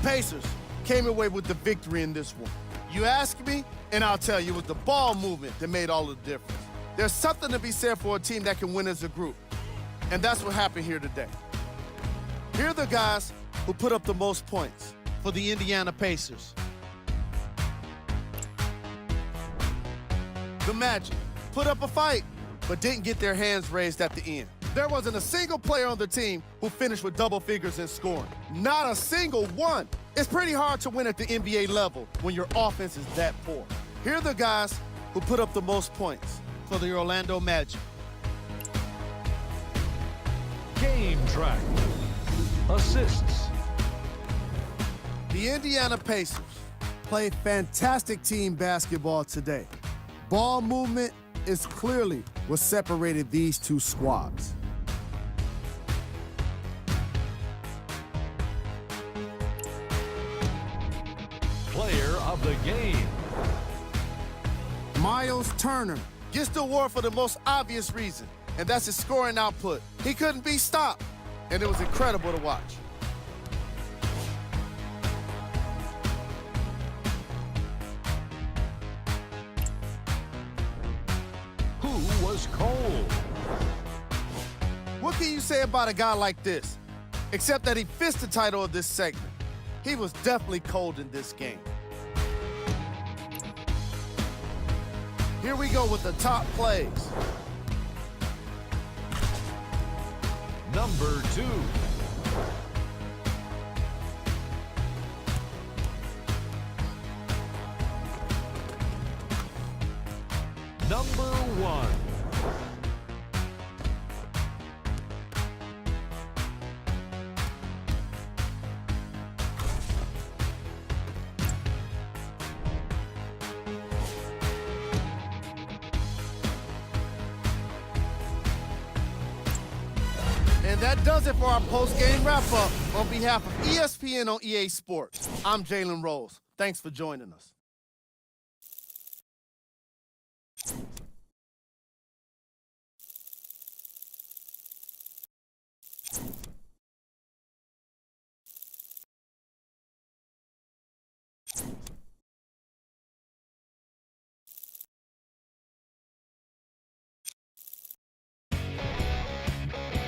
Pacers came away with the victory in this one. You ask me, and I'll tell you, it was the ball movement that made all the difference. There's something to be said for a team that can win as a group, and that's what happened here today. Here are the guys who put up the most points for the Indiana Pacers. The Magic put up a fight, but didn't get their hands raised at the end. There wasn't a single player on the team who finished with double figures in scoring. Not a single one. It's pretty hard to win at the NBA level when your offense is that poor. Here are the guys who put up the most points for the Orlando Magic. Game track. Assists. The Indiana Pacers played fantastic team basketball today. Ball movement is clearly what separated these two squads. Player of the game. Miles Turner gets the award for the most obvious reason, and that's his scoring output. He couldn't be stopped, and it was incredible to watch. Who was cold? What can you say about a guy like this, except that he fits the title of this segment? He was definitely cold in this game. Here we go with the top plays. Number 2. Number 1. And that does it for our post-game wrap-up. On behalf of ESPN on EA Sports, I'm Jalen Rose. Thanks for joining us.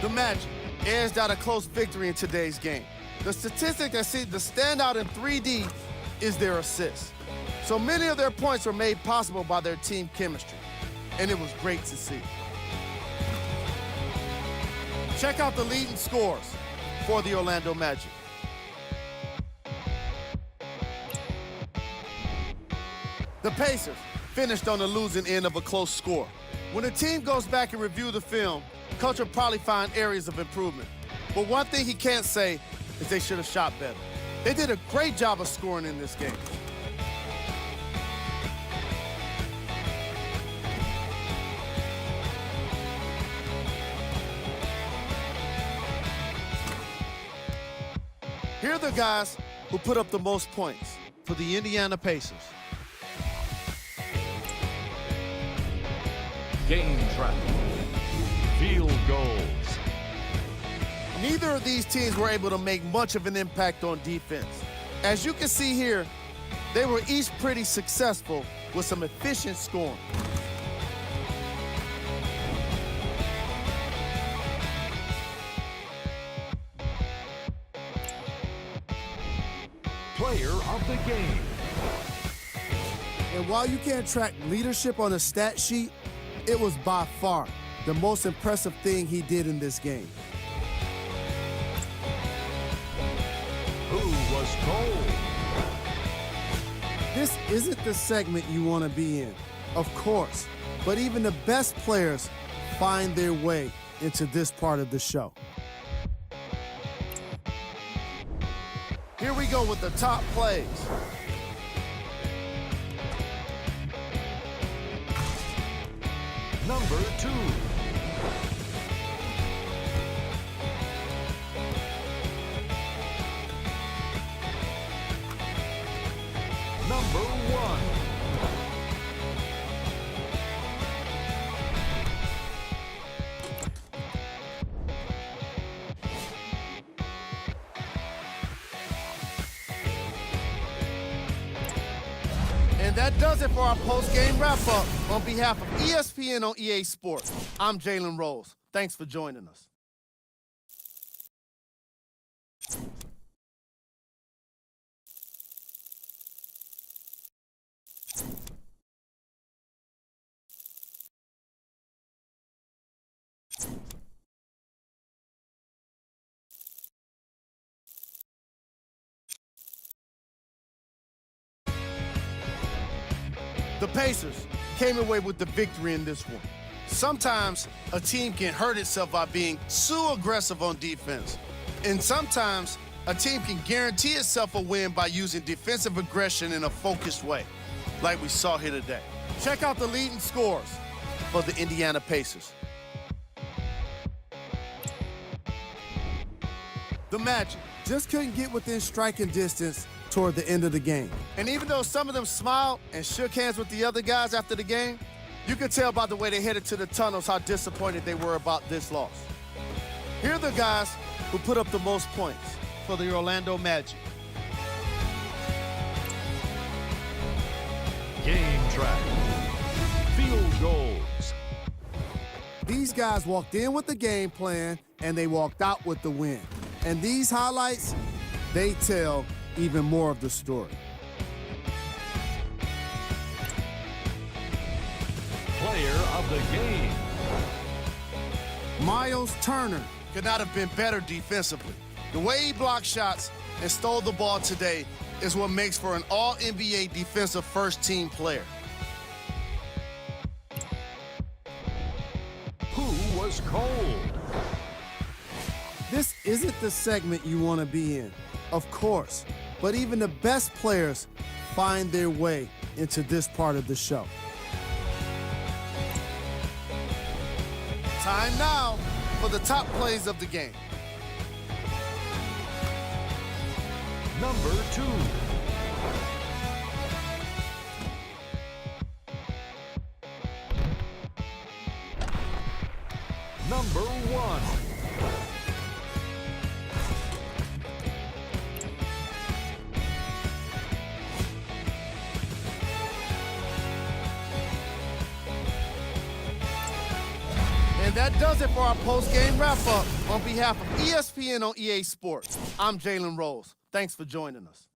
The Magic edged out a close victory in today's game. The statistic that seems to stand out in 3D is their assists. So many of their points were made possible by their team chemistry, and it was great to see. Check out the leading scores for the Orlando Magic. The Pacers finished on the losing end of a close score. When the team goes back and review the film, coach will probably find areas of improvement. But one thing he can't say is they should have shot better. They did a great job of scoring in this game. Here are the guys who put up the most points for the Indiana Pacers. Game track. Field goals. Neither of these teams were able to make much of an impact on defense. As you can see here, they were each pretty successful with some efficient scoring. Player of the game. And while you can't track leadership on a stat sheet, it was by far the most impressive thing he did in this game. Who was cold? This isn't the segment you want to be in, of course, but even the best players find their way into this part of the show. Here we go with the top plays. Number 2. Number 1. that does it for our post-game wrap-up. On behalf of ESPN on EA Sports, I'm Jalen Rose. Thanks for joining us. The Pacers came away with the victory in this one. Sometimes a team can hurt itself by being too aggressive on defense. And sometimes a team can guarantee itself a win by using defensive aggression in a focused way, like we saw here today. Check out the leading scores for the Indiana Pacers. The Magic just couldn't get within striking distance toward the end of the game. And even though some of them smiled and shook hands with the other guys after the game, you could tell by the way they headed to the tunnels how disappointed they were about this loss. Here are the guys who put up the most points for the Orlando Magic. Game track. Field goals. These guys walked in with the game plan and they walked out with the win. And these highlights, they tell even more of the story. Player of the game. Miles Turner could not have been better defensively. The way he blocked shots and stole the ball today is what makes for an all-NBA defensive first-team player. Who was cold? This isn't the segment you want to be in, of course, but even the best players find their way into this part of the show. Time now for the top plays of the game. Number 2. Number 1. And that does it for our post-game wrap-up. On behalf of ESPN on EA Sports, I'm Jalen Rose. Thanks for joining us.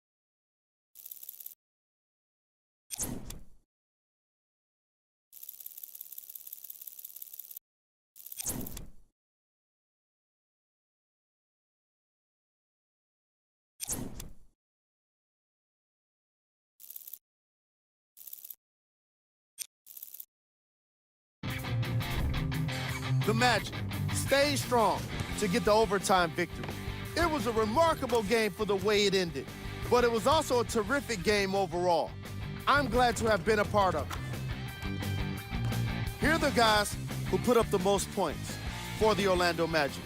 The Magic stayed strong to get the overtime victory. It was a remarkable game for the way it ended, but it was also a terrific game overall. I'm glad to have been a part of it. Here are the guys who put up the most points for the Orlando Magic.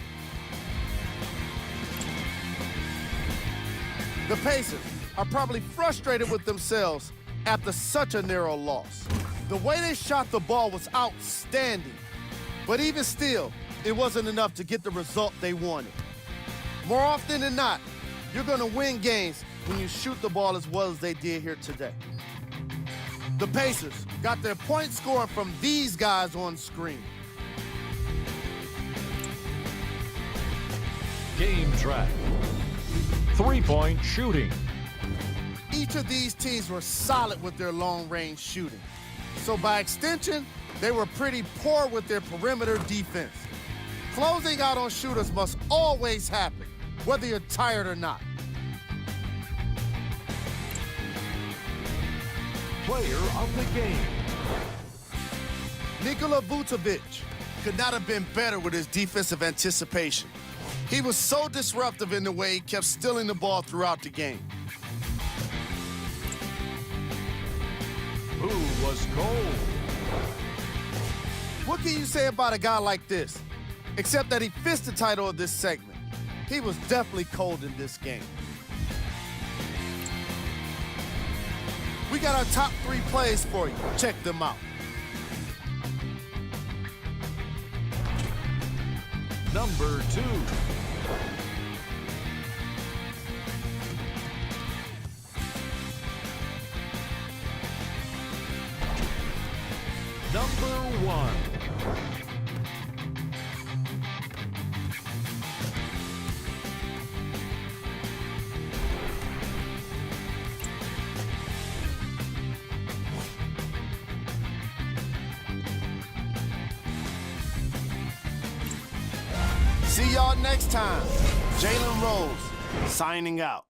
The Pacers are probably frustrated with themselves after such a narrow loss. The way they shot the ball was outstanding. But even still, it wasn't enough to get the result they wanted. More often than not, you're going to win games when you shoot the ball as well as they did here today. The Pacers got their point scoring from these guys on screen. Game track. 3-point shooting. Each of these teams were solid with their long-range shooting. So by extension, they were pretty poor with their perimeter defense. Closing out on shooters must always happen, whether you're tired or not. Player of the game. Nikola Vucevic could not have been better with his defensive anticipation. He was so disruptive in the way he kept stealing the ball throughout the game. Who was cold? What can you say about a guy like this? Except that he fits the title of this segment. He was definitely cold in this game. We got our top 3 plays for you. Check them out. Number 2. See y'all next time. Jalen Rose, signing out.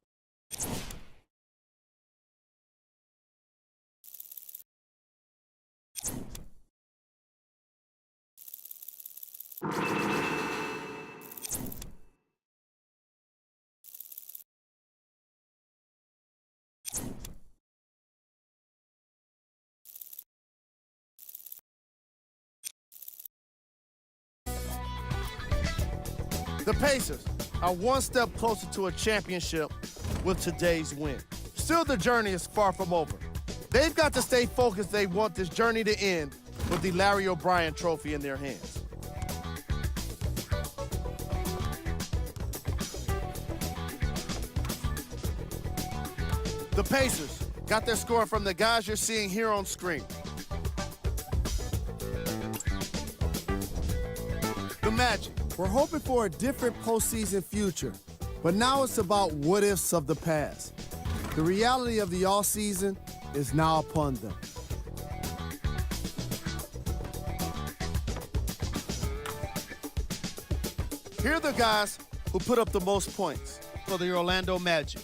The Pacers are one step closer to a championship with today's win. Still, the journey is far from over. They've got to stay focused. They want this journey to end with the Larry O'Brien Trophy in their hands. The Pacers got their score from the guys you're seeing here on screen. The Magic. We're hoping for a different postseason future, but now it's about what-ifs of the past. The reality of the offseason is now upon them. Here are the guys who put up the most points for the Orlando Magic.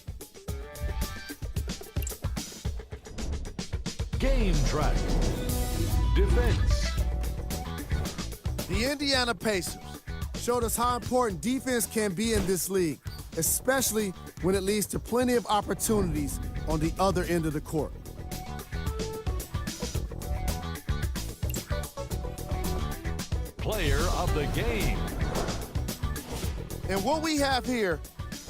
Game track. Defense. The Indiana Pacers showed us how important defense can be in this league, especially when it leads to plenty of opportunities on the other end of the court. Player of the game. And what we have here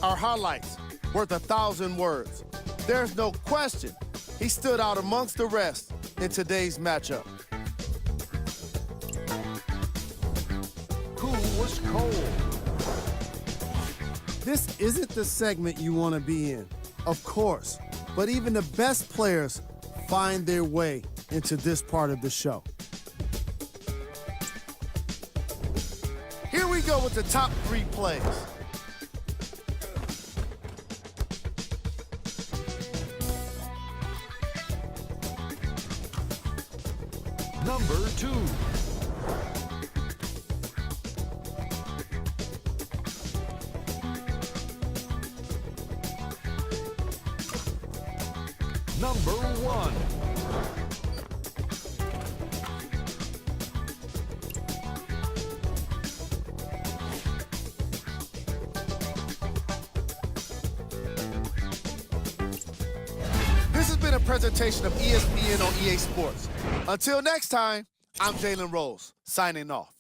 are highlights worth 1,000 words. There's no question he stood out amongst the rest in today's matchup. Who was cold? This isn't the segment you want to be in, of course, but even the best players find their way into this part of the show. Here we go with the top 3 plays. Number 2. Number 1. This has been a presentation of ESPN on EA Sports. Until next time, I'm Jalen Rose, signing off.